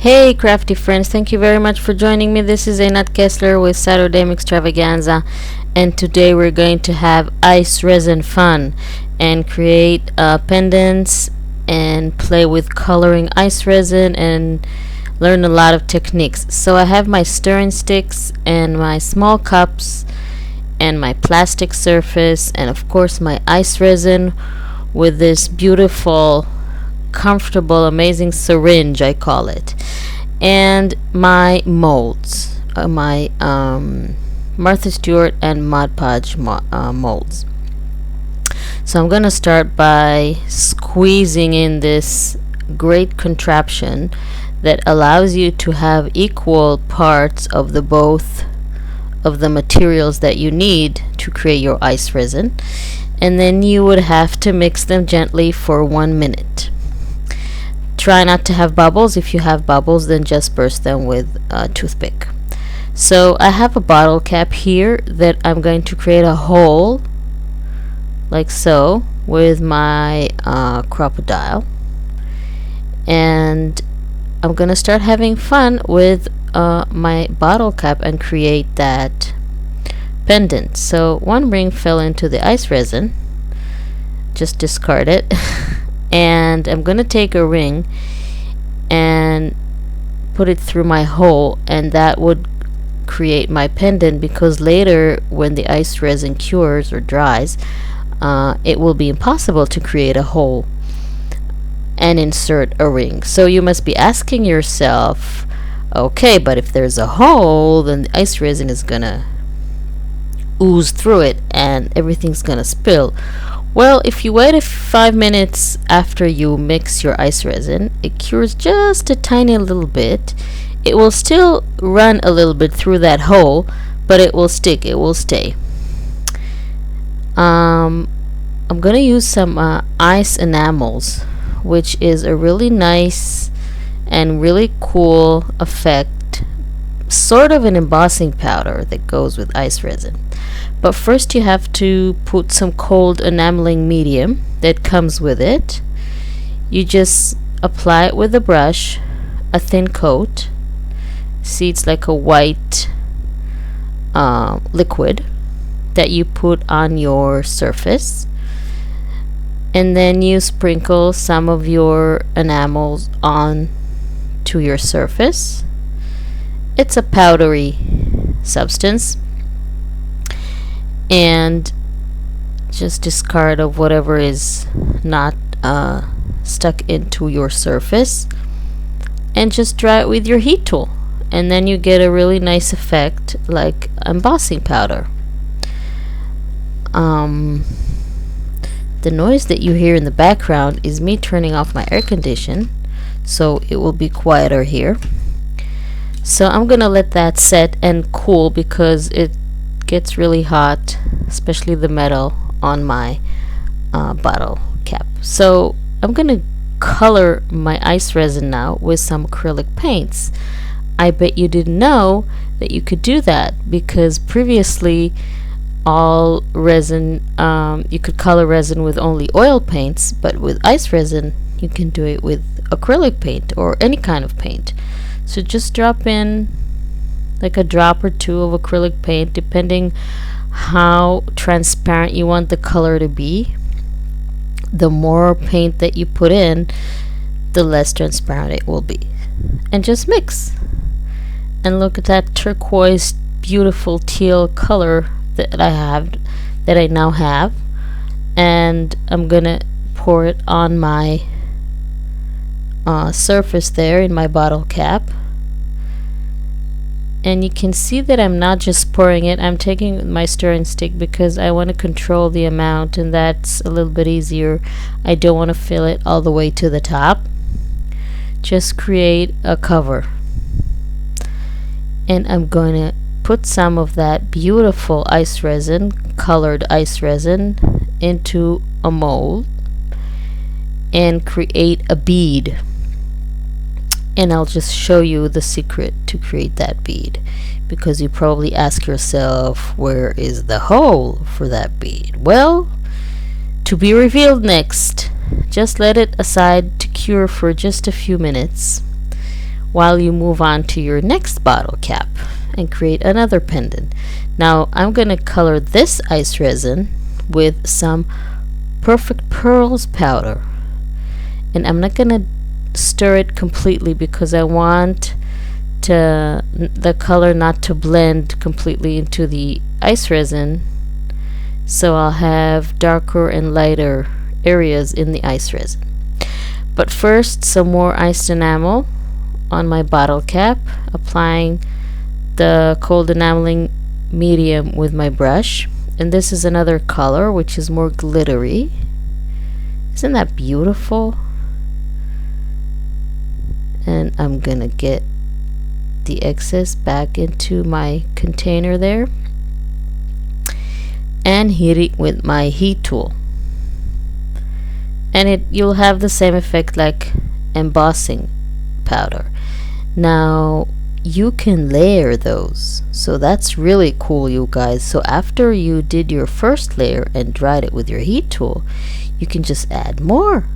Hey crafty friends, thank you very much for joining me. This is Einat Kessler with Saturday Extravaganza, and today we're going to have ice resin fun and create pendants and play with coloring ice resin and learn a lot of techniques. So I have my stirring sticks and my small cups and my plastic surface and of course my ice resin with this beautiful, comfortable, amazing syringe, I call it, and my molds, my Martha Stewart and Mod Podge molds. So I'm gonna start by squeezing in this great contraption that allows you to have equal parts of the both of the materials that you need to create your ice resin, and then you would have to mix them gently for 1 minute. Try not to have bubbles. If you have bubbles, then just burst them with a toothpick. So I have a bottle cap here that I'm going to create a hole like so with my crocodile, and I'm gonna start having fun with my bottle cap and create that pendant. So one ring fell into the ice resin, just discard it. And I'm gonna take a ring and put it through my hole, and that would create my pendant, because later when the ice resin cures or dries, it will be impossible to create a hole and insert a ring. So you must be asking yourself, okay, but if there's a hole, then the ice resin is gonna ooze through it and everything's gonna spill. Well, if you wait 5 minutes after you mix your ice resin, it cures just a tiny little bit. It will still run a little bit through that hole, but it will stick, it will stay. I'm gonna use some ice enamels, which is a really nice and really cool effect, sort of an embossing powder that goes with ice resin. But first you have to put some cold enameling medium that comes with it. You just apply it with a brush, a thin coat. See, it's like a white liquid that you put on your surface, and then you sprinkle some of your enamels on to your surface. It's a powdery substance, and just discard of whatever is not stuck into your surface, and just dry it with your heat tool, and then you get a really nice effect like embossing powder. The noise that you hear in the background is me turning off my air condition, so it will be quieter here. So I'm gonna let that set and cool, because it gets really hot, especially the metal on my bottle cap. So I'm gonna color my ice resin now with some acrylic paints. I bet you didn't know that you could do that, because previously all resin, you could color resin with only oil paints, but with ice resin you can do it with acrylic paint or any kind of paint. So just drop in like a drop or two of acrylic paint, depending how transparent you want the color to be. The more paint that you put in, the less transparent it will be. And just mix. And look at that turquoise, beautiful teal color that I now have. And I'm gonna pour it on my surface there in my bottle cap. And you can see that I'm not just pouring it, I'm taking my stirring stick, because I want to control the amount, and that's a little bit easier. I don't want to fill it all the way to the top. Just create a cover. And I'm going to put some of that beautiful ice resin, colored ice resin, into a mold and create a bead. And I'll just show you the secret to create that bead, because you probably ask yourself, where is the hole for that bead? Well, to be revealed next. Just let it aside to cure for just a few minutes. while you move on to your next bottle cap and create another pendant. Now I'm gonna color this ice resin with some Perfect Pearls powder, and I'm not gonna stir it completely because I want the color not to blend completely into the ice resin, so I'll have darker and lighter areas in the ice resin. But first, some more iced enamel on my bottle cap, applying the cold enameling medium with my brush. And this is another color which is more glittery. Isn't that beautiful? And I'm gonna get the excess back into my container there and heat it with my heat tool, and you'll have the same effect like embossing powder. Now you can layer those, so that's really cool, you guys. So after you did your first layer and dried it with your heat tool, you can just add more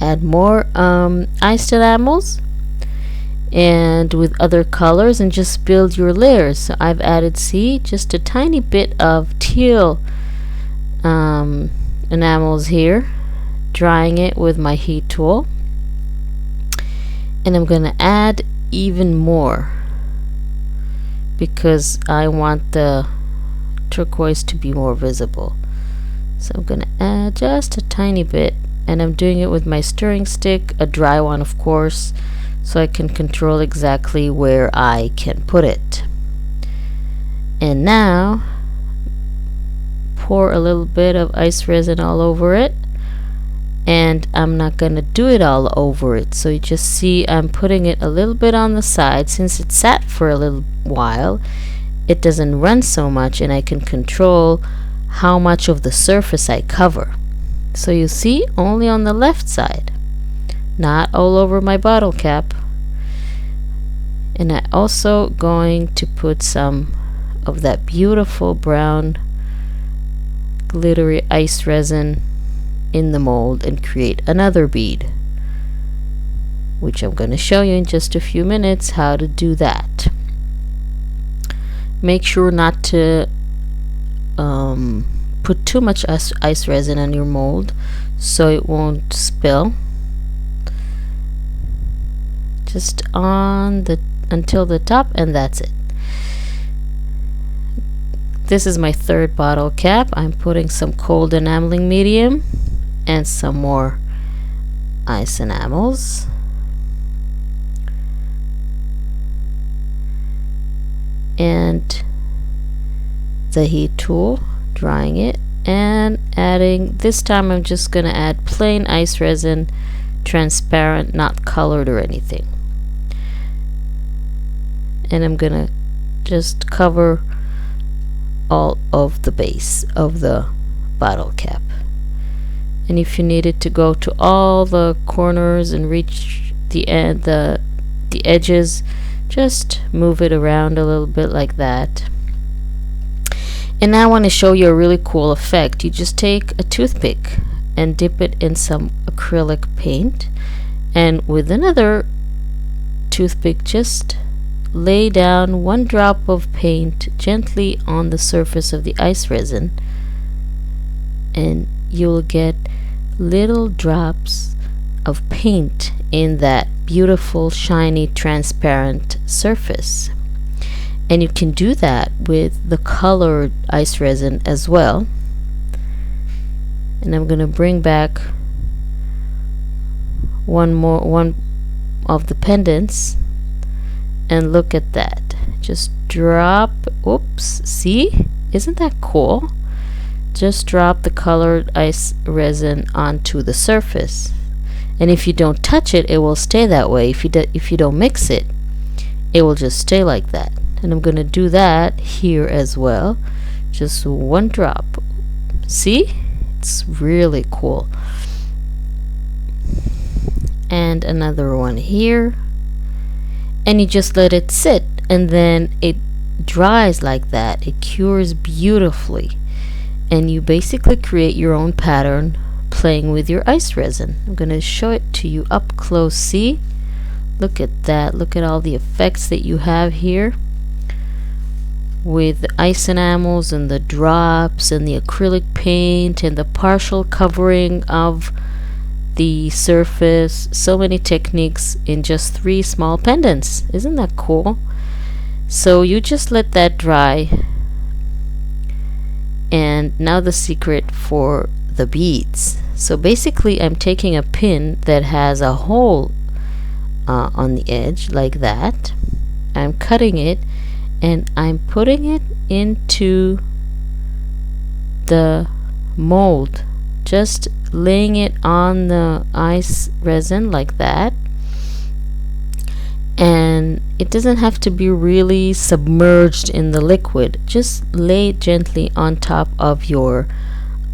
iced enamels and with other colors and just build your layers. So I've added, see, just a tiny bit of teal enamels here, drying it with my heat tool, and I'm gonna add even more because I want the turquoise to be more visible. So I'm gonna add just a tiny bit, and I'm doing it with my stirring stick, a dry one of course, so I can control exactly where I can put it. And now pour a little bit of ice resin all over it, and I'm not gonna do it all over it, so you just see I'm putting it a little bit on the side. Since it sat for a little while, it doesn't run so much, and I can control how much of the surface I cover. So you see, only on the left side, not all over my bottle cap. And I'm also going to put some of that beautiful brown glittery ice resin in the mold and create another bead, which I'm going to show you in just a few minutes how to do that. Make sure not to put too much ice resin on your mold so it won't spill. Just on the until the top, and that's it. This is my third bottle cap. I'm putting some cold enameling medium and some more ice enamels. And the heat tool, drying it and adding, this time I'm just gonna add plain ice resin, transparent, not colored or anything. And I'm gonna just cover all of the base of the bottle cap. And if you needed to go to all the corners and reach the end, the edges, just move it around a little bit like that. And now I want to show you a really cool effect. You just take a toothpick and dip it in some acrylic paint, and with another toothpick just lay down one drop of paint gently on the surface of the ice resin, and you'll get little drops of paint in that beautiful shiny transparent surface. And you can do that with the colored ice resin as well. And I'm going to bring back one of the pendants, and look at that. Just drop, oops, see? Isn't that cool? Just drop the colored ice resin onto the surface, and if you don't touch it, it will stay that way. If you don't mix it, it will just stay like that. And I'm gonna do that here as well. Just one drop. See? It's really cool. And another one here. And you just let it sit, and then it dries like that. It cures beautifully, and you basically create your own pattern playing with your ice resin. I'm going to show it to you up close. See? Look at that. Look at all the effects that you have here with the ice enamels and the drops and the acrylic paint and the partial covering of the surface. So many techniques in just 3 small pendants. Isn't that cool? So you just let that dry. And now the secret for the beads. So basically I'm taking a pin that has a hole on the edge like that. I'm cutting it and I'm putting it into the mold, just laying it on the ice resin like that. And it doesn't have to be really submerged in the liquid, just lay it gently on top of your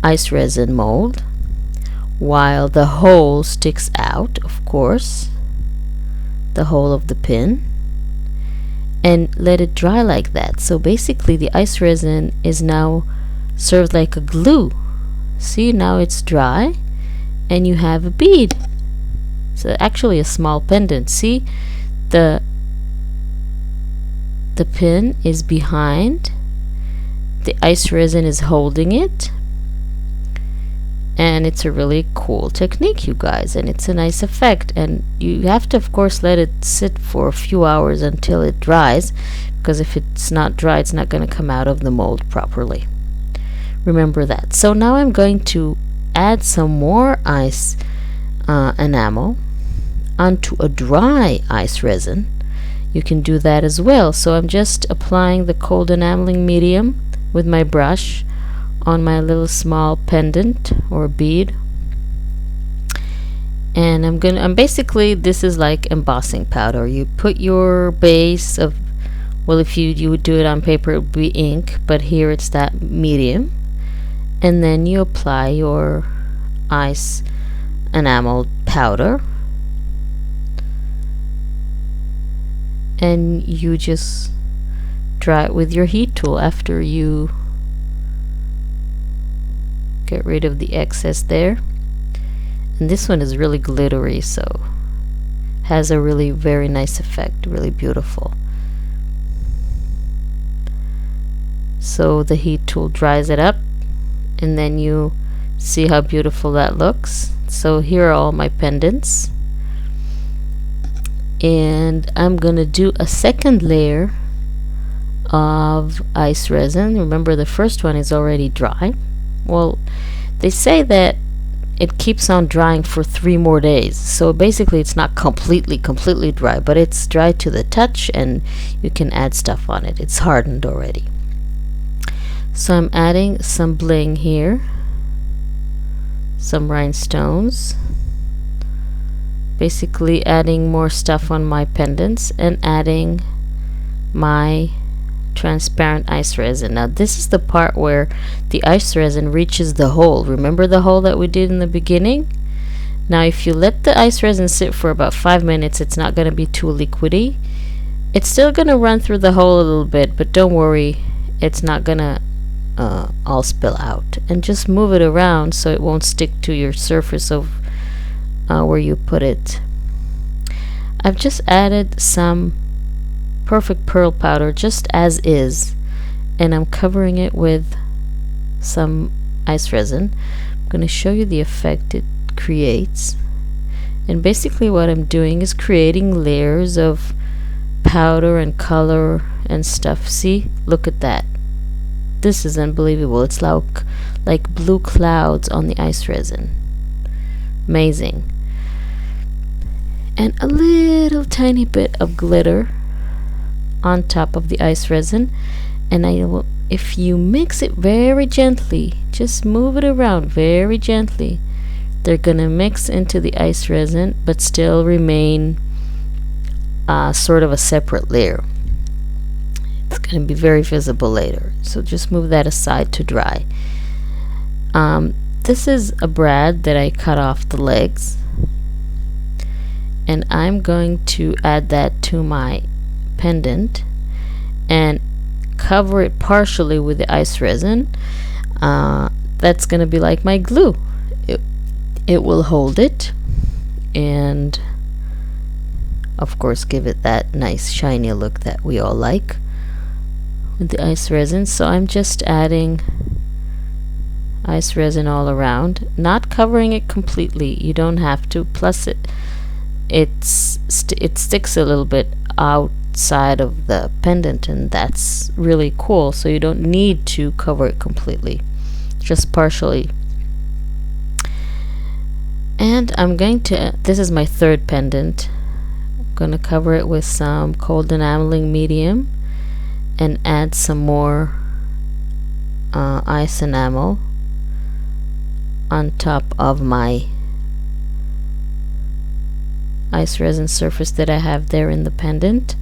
ice resin mold while the hole sticks out, of course, the hole of the pin, and let it dry like that. So basically the ice resin is now served like a glue. See, now it's dry and you have a bead. So actually a small pendant. See, the pin is behind, the ice resin is holding it, and it's a really cool technique, you guys, and it's a nice effect. And you have to, of course, let it sit for a few hours until it dries, because if it's not dry, it's not going to come out of the mold properly. Remember that. So now I'm going to add some more ice enamel onto a dry ice resin. You can do that as well. So I'm just applying the cold enameling medium with my brush on my little small pendant or bead, and I'm basically, this is like embossing powder. You put your base of, well, if you would do it on paper, it would be ink, but here it's that medium, and then you apply your ice enamel powder, and you just dry it with your heat tool after you get rid of the excess there. And this one is really glittery, so has a really very nice effect, really beautiful. So the heat tool dries it up, and then you see how beautiful that looks. So here are all my pendants, and I'm gonna do a second layer of ice resin. Remember, the first one is already dry. Well, they say that it keeps on drying for 3 more days, so basically it's not completely dry, but it's dry to the touch, and you can add stuff on it. It's hardened already. So I'm adding some bling here, some rhinestones, basically adding more stuff on my pendants, and adding my transparent ice resin. Now this is the part where the ice resin reaches the hole. Remember the hole that we did in the beginning? Now if you let the ice resin sit for about 5 minutes, it's not going to be too liquidy. It's still going to run through the hole a little bit, but don't worry, it's not going to all spill out. And just move it around so it won't stick to your surface of where you put it. I've just added some perfect pearl powder just as is, and I'm covering it with some ice resin. I'm going to show you the effect it creates. And basically what I'm doing is creating layers of powder and color and stuff. See, look at that. This is unbelievable. It's like blue clouds on the ice resin. Amazing. And a little tiny bit of glitter on top of the ice resin, and if you mix it very gently, just move it around very gently, they're gonna mix into the ice resin but still remain sort of a separate layer. It's gonna be very visible later, so just move that aside to dry. This is a brad that I cut off the legs, and I'm going to add that to my pendant and cover it partially with the ice resin. That's gonna be like my glue. It will hold it, and of course give it that nice shiny look that we all like with the ice resin. So I'm just adding ice resin all around, not covering it completely. You don't have to. Plus it sticks a little bit outside of the pendant, and that's really cool. So you don't need to cover it completely, just partially. And I'm going to, this is my third pendant. I'm going to cover it with some cold enameling medium and add some more ice enamel on top of my ice resin surface that I have there in the pendant,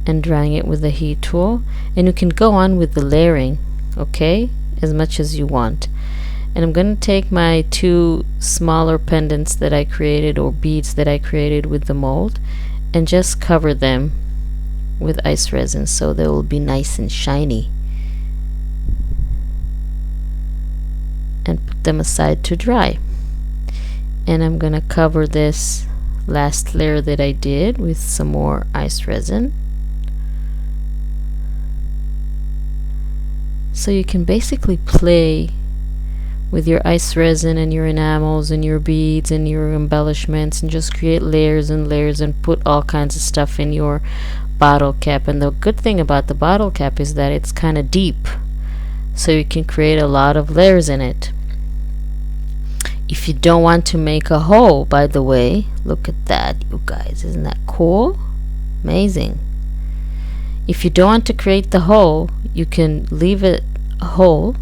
and drying it with the heat tool. And you can go on with the layering, okay, as much as you want. And I'm going to take my 2 smaller pendants that I created, or beads that I created with the mold, and just cover them with ice resin so they will be nice and shiny, and put them aside to dry. And I'm gonna cover this last layer that I did with some more ice resin. So you can basically play with your ice resin and your enamels and your beads and your embellishments, and just create layers and layers and put all kinds of stuff in your bottle cap. And the good thing about the bottle cap is that it's kind of deep, so you can create a lot of layers in it. If you don't want to make a hole, by the way, look at that, you guys, isn't that cool? Amazing. If you don't want to create the hole, you can leave it a hole.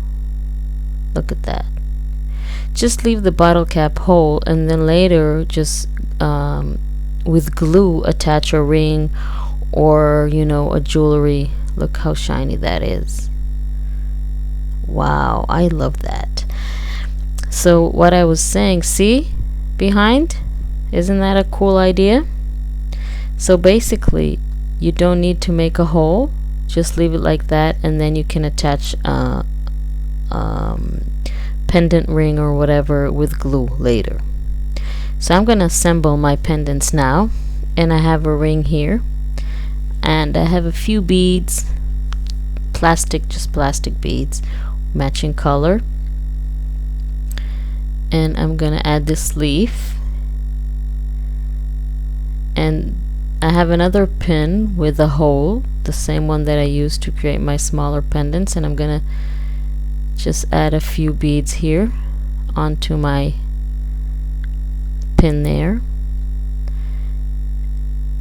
Look at that. Just leave the bottle cap whole, and then later just with glue attach a ring or, you know, a jewelry. Look how shiny that is. Wow, I love that. So what I was saying, see behind, isn't that a cool idea? So basically you don't need to make a hole, just leave it like that, and then you can attach a pendant ring or whatever with glue later. So I'm gonna assemble my pendants now, and I have a ring here, and I have a few beads, just plastic beads, matching color. And I'm gonna add this leaf, and I have another pin with a hole, the same one that I used to create my smaller pendants, and I'm gonna just add a few beads here onto my pin there,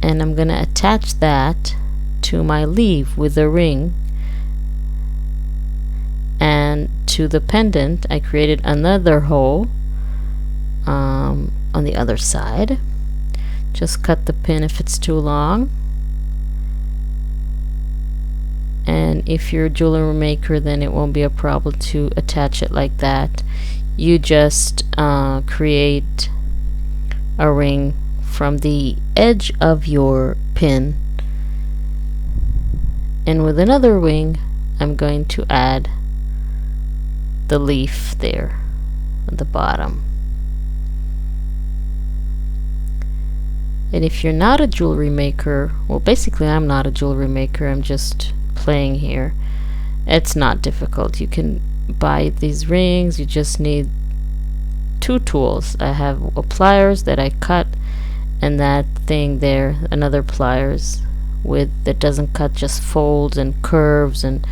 and I'm gonna attach that to my leaf with a ring. And to the pendant I created another hole on the other side. Just cut the pin if it's too long, and if you're a jewelry maker, then it won't be a problem to attach it like that. You just create a ring from the edge of your pin, and with another ring I'm going to add the leaf there at the bottom. And if you're not a jewelry maker, well, basically I'm not a jewelry maker, I'm just playing here. It's not difficult. You can buy these rings. You just need 2 tools. I have a pliers that I cut, and that thing there, another pliers with that doesn't cut, just folds and curves and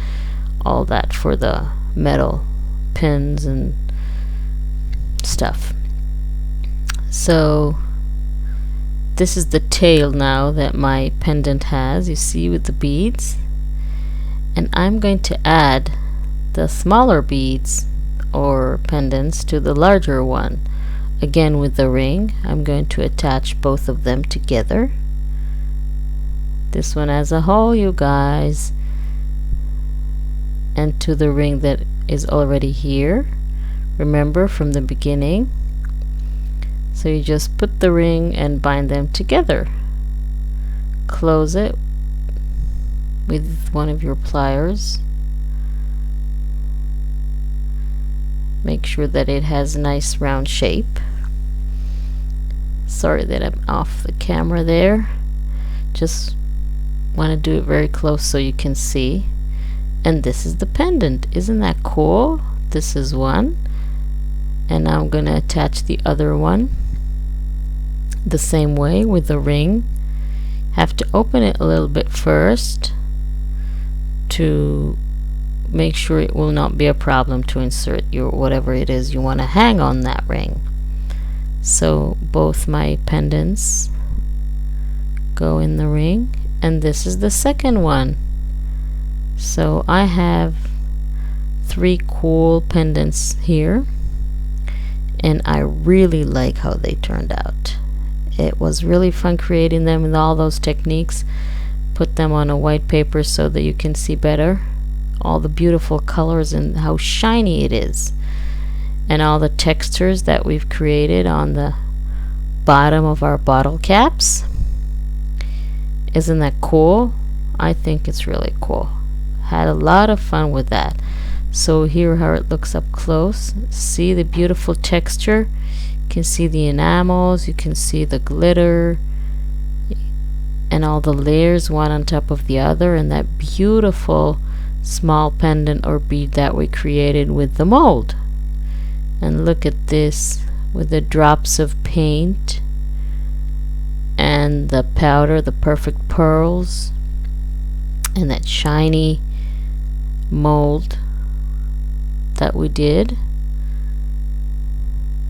all that for the metal pins and stuff. So this is the tail now that my pendant has, you see, with the beads. And I'm going to add the smaller beads or pendants to the larger one. Again with the ring, I'm going to attach both of them together. This one has a hole, you guys, and to the ring that is already here, remember from the beginning. So you just put the ring and bind them together. Close it with one of your pliers. Make sure that it has a nice round shape. Sorry that I'm off the camera there. Just want to do it very close so you can see. And this is the pendant. Isn't that cool? This is one, and now I'm gonna attach the other one the same way with the ring. Have to open it a little bit first to make sure it will not be a problem to insert your whatever it is you want to hang on that ring. So both my pendants go in the ring, and this is the second one. So I have 3 cool pendants here, and I really like how they turned out. It was really fun creating them with all those techniques. Put them on a white paper so that you can see better all the beautiful colors and how shiny it is, and all the textures that we've created on the bottom of our bottle caps. Isn't that cool? I think it's really cool. Had a lot of fun with that. So here how it looks up close. See the beautiful texture? You can see the enamels, you can see the glitter and all the layers one on top of the other, and that beautiful small pendant or bead that we created with the mold. And look at this with the drops of paint and the powder, the perfect pearls, and that shiny mold that we did,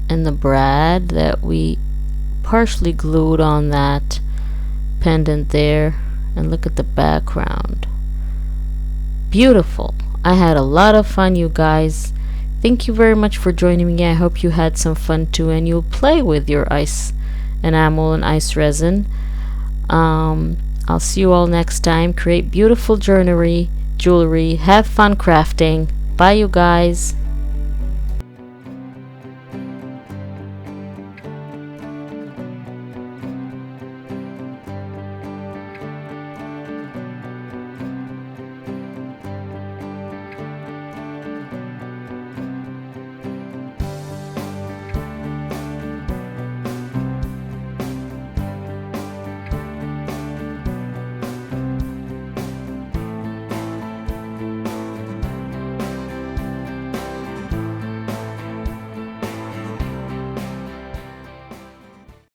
and the brad that we partially glued on that pendant there. And look at the background. Beautiful. I had a lot of fun, you guys. Thank you very much for joining me. I hope you had some fun too, and you'll play with your ice enamel and ice resin. I'll see you all next time. Create beautiful jewelry. Have fun crafting. Bye, you guys.